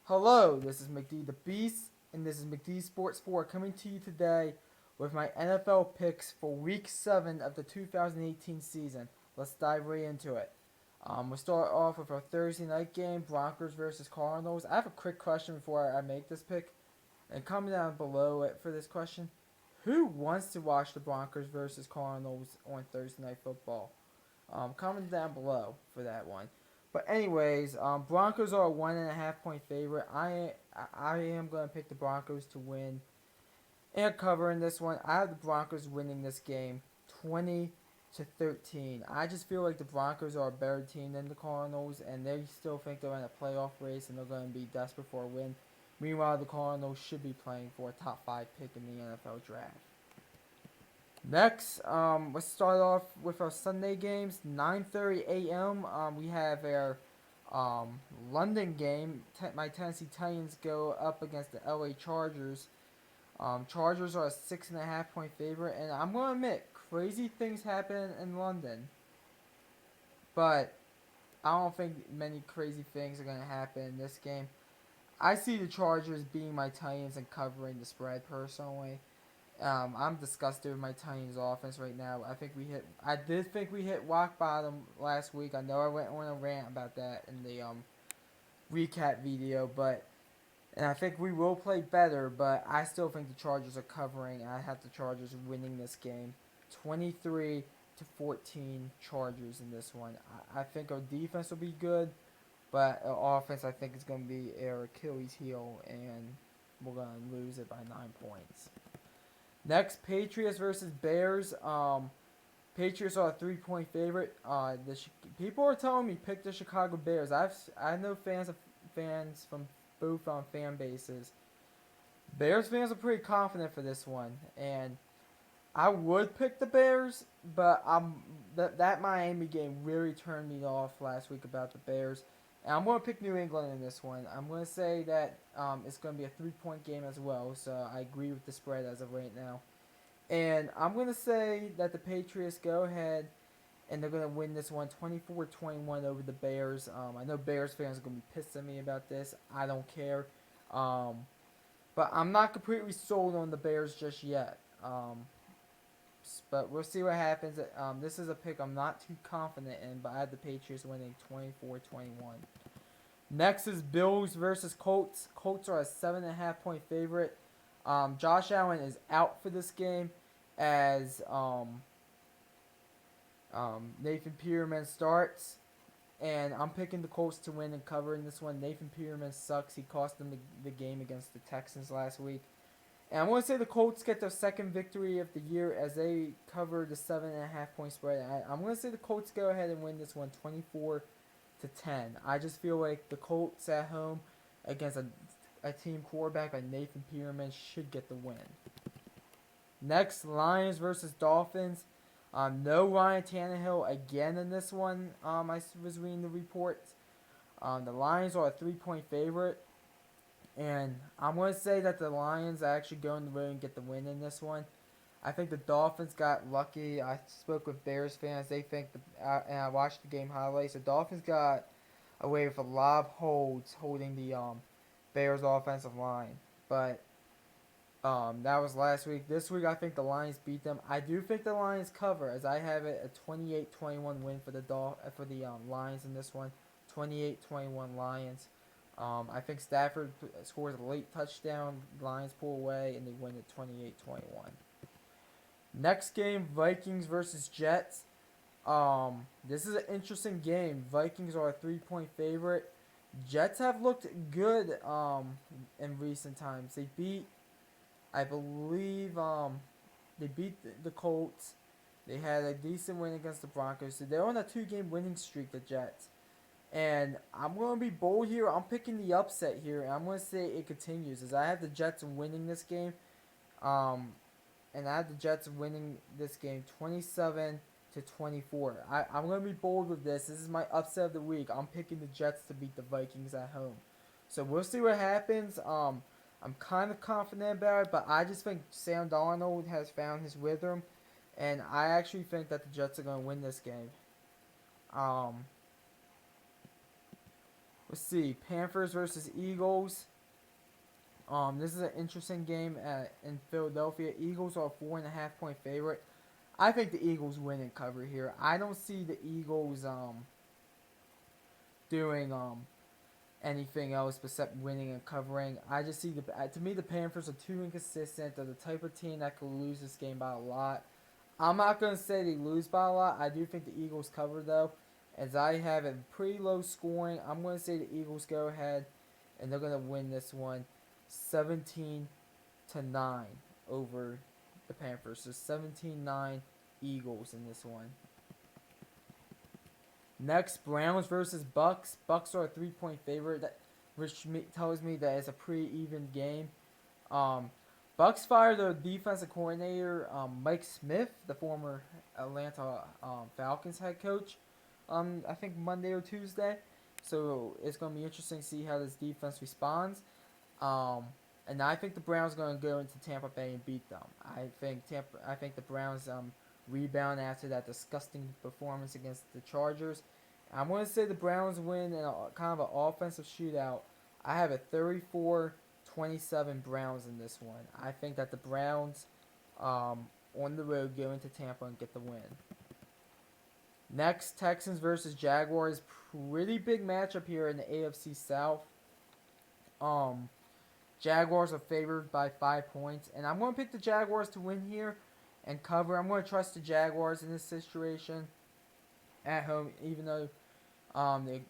Hello, this is McD the Beast, and this is McD Sports 4 coming to you today with my NFL picks for Week 7 of the 2018 season. Let's dive right into it. We'll start off with our Thursday night game, Broncos versus Cardinals. I have a quick question before I make this pick, and comment down below it for this question. Who wants to watch the Broncos versus Cardinals on Thursday Night Football? Comment down below for that one. But anyways, Broncos are a 1.5 point favorite. I am gonna pick the Broncos to win and cover in this one. I have the Broncos winning this game, 20-13. I just feel like the Broncos are a better team than the Cardinals, and they still think they're in a playoff race and they're gonna be desperate for a win. Meanwhile, the Cardinals should be playing for a top 5 pick in the NFL draft. Next, let's start off with our Sunday games. 9:30 a.m. We have our London game. My Tennessee Titans go up against the LA Chargers. Chargers are a 6.5 point favorite, and I'm gonna admit crazy things happen in London, but I don't think many crazy things are gonna happen in this game. I see the Chargers being my Titans and covering the spread personally. I'm disgusted with my Titans offense right now. I did think we hit rock bottom last week. I know I went on a rant about that in the recap video, but and I think we will play better. But I still think the Chargers are covering. I have the Chargers winning this game, 23-14 Chargers in this one. I think our defense will be good, but our offense I think is going to be our Achilles heel, and we're going to lose it by 9 points. Next, Patriots versus Bears. Patriots are a 3 point favorite. People are telling me pick the Chicago Bears. I know fans from both fan bases. Bears fans are pretty confident for this one, and I would pick the Bears, but that Miami game really turned me off last week about the Bears. And I'm going to pick New England in this one. I'm going to say that it's going to be a 3 point game as well, so I agree with the spread as of right now. And I'm going to say that the Patriots go ahead and they're going to win this one 24-21 over the Bears. I know Bears fans are going to be pissed at me about this. I don't care. But I'm not completely sold on the Bears just yet. But we'll see what happens. This is a pick I'm not too confident in, but I have the Patriots winning 24-21. Next is Bills versus Colts. Colts are a 7.5 point favorite. Josh Allen is out for this game as Nathan Peterman starts, and I'm picking the Colts to win and cover in this one. Nathan Peterman sucks. He cost them the game against the Texans last week. And I'm going to say the Colts get their second victory of the year as they cover the 7.5 point spread. I'm going to say the Colts go ahead and win this one 24-10. I just feel like the Colts at home against a team quarterback like Nathan Peterman should get the win. Next, Lions versus Dolphins. No Ryan Tannehill again in this one. I was reading the reports. The Lions are a 3 point favorite. And I'm going to say that the Lions are actually going to really get the win in this one. I think the Dolphins got lucky. I spoke with Bears fans. They think, and I watched the game highlights. The Dolphins got away with a lot of holds holding the Bears offensive line. But that was last week. This week, I think the Lions beat them. I do think the Lions cover, as I have it a 28-21 win for the Lions in this one. 28-21 Lions. I think Stafford scores a late touchdown. Lions pull away, and they win at 28-21. Next game, Vikings versus Jets. This is an interesting game. Vikings are a 3 point favorite. Jets have looked good in recent times. They beat, I believe, they beat the Colts. They had a decent win against the Broncos. So they're on a 2 game winning streak, the Jets. And I'm going to be bold here. I'm picking the upset here. And I'm going to say it continues. As I have the Jets winning this game. And I have the Jets winning this game 27-24. I'm going to be bold with this. This is my upset of the week. I'm picking the Jets to beat the Vikings at home. So we'll see what happens. I'm kind of confident about it. But I just think Sam Darnold has found his rhythm. And I actually think that the Jets are going to win this game. let's see, Panthers versus Eagles. This is an interesting game in Philadelphia. Eagles are a 4.5 point favorite. I think the Eagles win and cover here. I don't see the Eagles doing anything else except winning and covering. I just see to me the Panthers are too inconsistent. They're the type of team that could lose this game by a lot. I'm not gonna say they lose by a lot. I do think the Eagles cover though, as I have it pretty low scoring. I'm gonna say the Eagles go ahead, and they're gonna win this one, 17-9 over the Panthers. So 17-9 Eagles in this one. Next, Browns versus Bucks. Bucks are a 3 point favorite, which tells me that it's a pretty even game. Bucks fired their defensive coordinator, Mike Smith, the former Atlanta Falcons head coach. I think Monday or Tuesday. So it's going to be interesting to see how this defense responds. And I think the Browns are going to go into Tampa Bay and beat them. I think the Browns rebound after that disgusting performance against the Chargers. I'm going to say the Browns win in a kind of an offensive shootout. I have a 34-27 Browns in this one. I think that the Browns on the road go into Tampa and get the win. Next, Texans versus Jaguars. Pretty big matchup here in the AFC South. Jaguars are favored by 5 points, and I'm going to pick the Jaguars to win here and cover. I'm going to trust the Jaguars in this situation at home, even though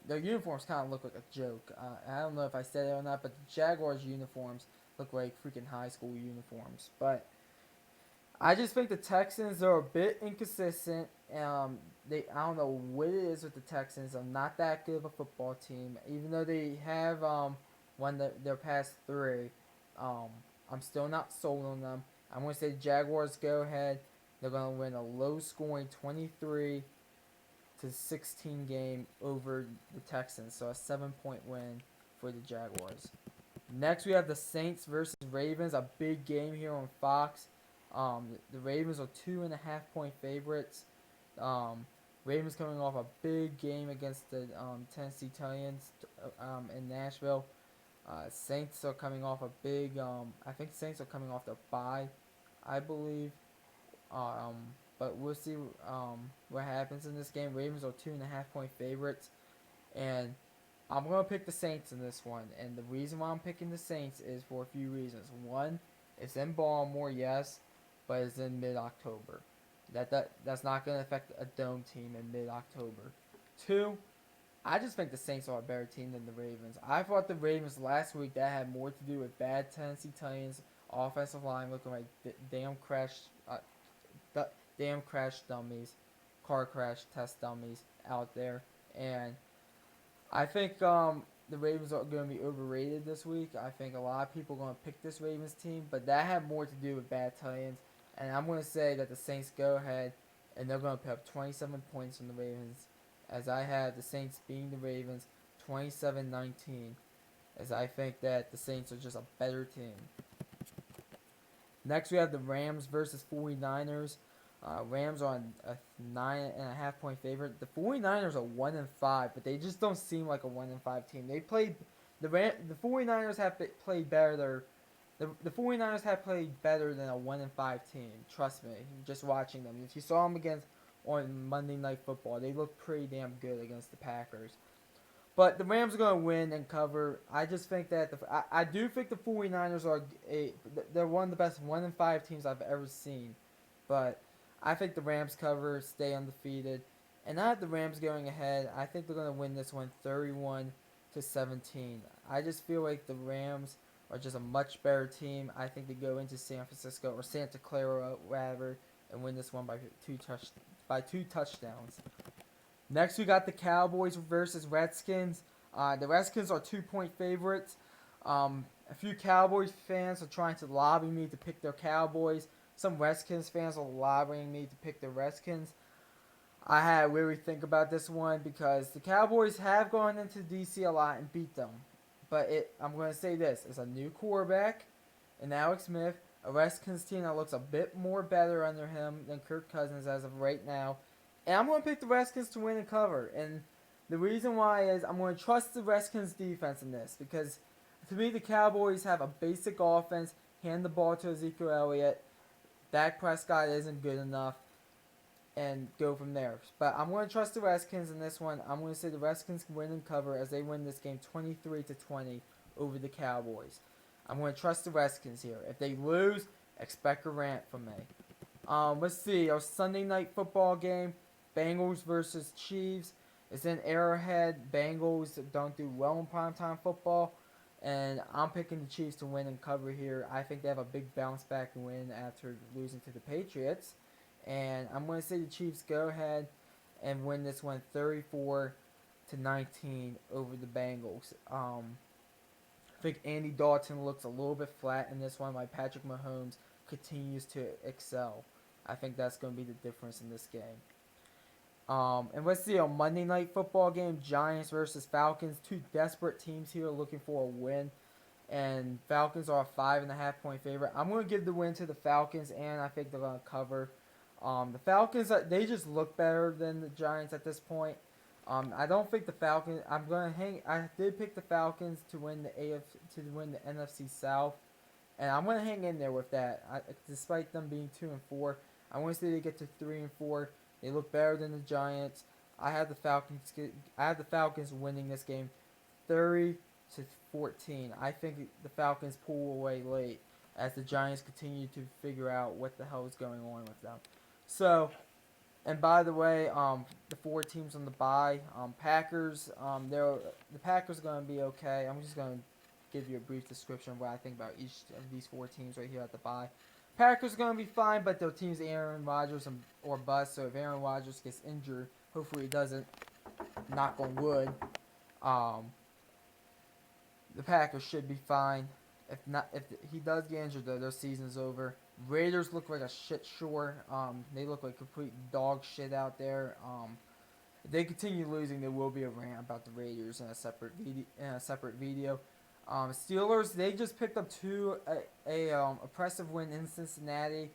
their uniforms kind of look like a joke. I don't know if I said it or not, but the Jaguars' uniforms look like freaking high school uniforms. But I just think the Texans are a bit inconsistent. I don't know what it is with the Texans. They're not that good of a football team, even though they have won their past 3. I'm still not sold on them. I'm going to say the Jaguars go ahead. They're going to win a low-scoring 23-16 game over the Texans. So a 7-point win for the Jaguars. Next, we have the Saints versus Ravens. A big game here on Fox. The Ravens are 2.5-point favorites. Ravens coming off a big game against the Tennessee Titans in Nashville. Saints are coming off a big. I think Saints are coming off their bye, I believe. But we'll see what happens in this game. Ravens are 2.5-point favorites, and I'm gonna pick the Saints in this one. And the reason why I'm picking the Saints is for a few reasons. One, it's in Baltimore, yes, but it's in mid-October. That's not gonna affect a dome team in mid-October. Two, I just think the Saints are a better team than the Ravens. I thought the Ravens last week that had more to do with bad Tennessee Titans offensive line looking like damn crash dummies, car crash test dummies out there, and I think the Ravens are going to be overrated this week. I think a lot of people are going to pick this Ravens team, but that had more to do with bad Titans, and I'm going to say that the Saints go ahead and they're going to put up 27 points on the Ravens, as I have the Saints beating the Ravens 27-19, as I think that the Saints are just a better team. Next, we have the Rams versus 49ers. Rams are a 9.5-point favorite. The 49ers are 1-5, but they just don't seem like a 1-5 team. They played the 49ers have played better. The 49ers have played better than a 1-5 team. Trust me, just watching them. If you saw them on Monday Night Football, they looked pretty damn good against the Packers. But the Rams are going to win and cover. I just think that I do think the 49ers they're one of the best 1-5 teams I've ever seen. But I think the Rams cover, stay undefeated. And I have the Rams going ahead. I think they're going to win this one 31-17. I just feel like the Rams are just a much better team. I think they go into San Francisco or Santa Clara rather and win this one by two touchdowns. Next, we got the Cowboys versus Redskins. The Redskins are 2-point favorites. A few Cowboys fans are trying to lobby me to pick their Cowboys. Some Redskins fans are lobbying me to pick the Redskins. I had to really think about this one because the Cowboys have gone into D.C. a lot and beat them. But I'm going to say this. It's a new quarterback in Alex Smith. A Redskins team that looks a bit more better under him than Kirk Cousins as of right now. And I'm going to pick the Redskins to win and cover. And The reason why is I'm going to trust the Redskins defense in this because to me the Cowboys have a basic offense. Hand the ball to Ezekiel Elliott. Dak Prescott isn't good enough, and go from there. But I'm going to trust the Redskins in this one. I'm going to say the Redskins can win and cover as they win this game 23-20 over the Cowboys. I'm going to trust the Redskins here. If they lose, expect a rant from me. Let's see. Our Sunday night football game, Bengals versus Chiefs. It's in Arrowhead. Bengals don't do well in primetime football. And I'm picking the Chiefs to win and cover here. I think they have a big bounce back win after losing to the Patriots. And I'm going to say the Chiefs go ahead and win this one 34-19 over the Bengals. I think Andy Dalton looks a little bit flat in this one while Patrick Mahomes continues to excel. I think that's going to be the difference in this game. And let's see, a Monday night football game, Giants versus Falcons. Two desperate teams here looking for a win. And Falcons are a 5.5-point favorite. I'm going to give the win to the Falcons, and I think they're going to cover. The Falcons, they just look better than the Giants at this point. I don't think the Falcons. I did pick the Falcons to win the NFC South, and I'm gonna hang in there with that. Despite them being 2-4, I want to say they get to 3-4. They look better than the Giants. I have the Falcons. Winning this game, 30-14. I think the Falcons pull away late as the Giants continue to figure out what the hell is going on with them. So, and by the way, the four teams on the bye, Packers, the Packers are going to be okay. I'm just going to give you a brief description of what I think about each of these four teams right here at the bye. Packers are going to be fine, but their team's Aaron Rodgers or bust. So if Aaron Rodgers gets injured, hopefully he doesn't. Knock on wood. The Packers should be fine. If he does get injured, though, their season's over. Raiders look like a shit show. They look like complete dog shit out there. If they continue losing, there will be a rant about the Raiders in a separate video. Steelers, they just picked up a oppressive win in Cincinnati,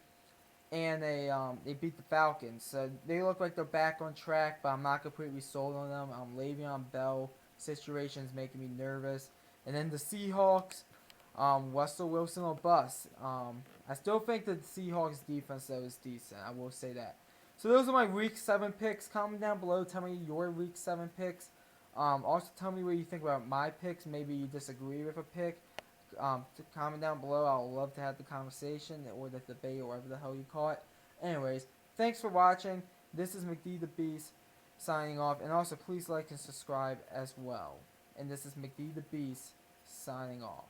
and they beat the Falcons. So they look like they're back on track, but I'm not completely sold on them. Le'Veon Bell situation is making me nervous. And then the Seahawks, Russell Wilson or bust. I still think the Seahawks defense though is decent. I will say that. So those are my Week 7 picks. Comment down below. Tell me your Week 7 picks. Also tell me what you think about my picks. Maybe you disagree with a pick. Comment down below. I'll love to have the conversation or the debate or whatever the hell you call it. Anyways, thanks for watching. This is McD the Beast signing off. And also please like and subscribe as well. And this is McD the Beast signing off.